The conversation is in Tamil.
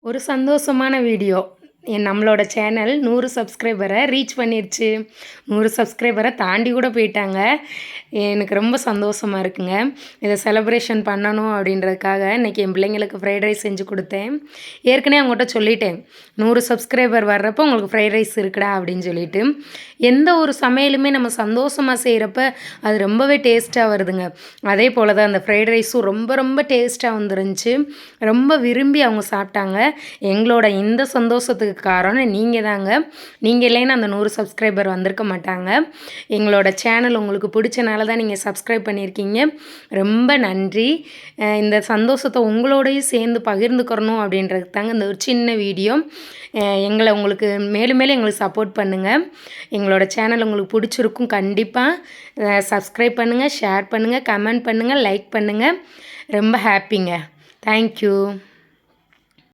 ஒரு சந்தோஷமான வீடியோ. நம்மளோட சேனல் 100 சப்ஸ்கிரைபரை ரீச் பண்ணிருச்சு. 100 சப்ஸ்கிரைபரை தாண்டி கூட போயிட்டாங்க. எனக்கு ரொம்ப சந்தோஷமா இருக்குங்க. இத செலிப்ரேஷன் பண்ணணும் அப்படின்றதுக்காக இன்னைக்கு என் பிள்ளைங்களுக்கு ஃப்ரைட் ரைஸ் செஞ்சு குடுத்தேன். ஏற்கனவே அவங்ககிட்ட சொல்லிட்டேன். 100 சப்ஸ்கிரைபர் வர்றப்போ உங்களுக்கு ஃப்ரைட் ரைஸ் இருக்குடா அப்படின்னு சொல்லிட்டு. எந்த ஒரு சமையலுமே நம்ம சந்தோஷமா செய்றப்ப அது ரொம்பவே டேஸ்ட்டா வருதுங்க. அதே போல தான் அந்த ஃப்ரைட் ரைஸும் ரொம்ப ரொம்ப டேஸ்ட்டா வந்துருந்துச்சு. ரொம்ப விரும்பி அவங்க சாப்பிட்டாங்க. எங்களோட இந்த சந்தோஷத்துக்கு காரணம் நீங்க தாங்க. நீங்க இல்லைன்னா அந்த 100 சப்ஸ்கிரைபர் வந்திருக்க மாட்டாங்க. எங்களோட சேனல் உங்களுக்கு பிடிச்சனால தான் நீங்க சப்ஸ்கிரைப் பண்ணியிருக்கீங்க. ரொம்ப நன்றி. இந்த சந்தோஷத்த உங்களோடயும் சேர்ந்து பகிர்ந்துக்கிறணும் அப்படின்றதுக்கு தாங்க இந்த ஒரு சின்ன வீடியோ. எங்கள உங்களுக்கு மேலும் மேலும் எங்களுக்கு சப்போர்ட் பண்ணுங்க. எங்களோட சேனல் உங்களுக்கு பிடிச்சிருக்கும் கண்டிப்பா. சப்ஸ்கிரைப் பண்ணுங்க, ஷேர் பண்ணுங்க, கமெண்ட் பண்ணுங்க, லைக் பண்ணுங்க. ரொம்ப ஹேப்பிங்க. Thank you.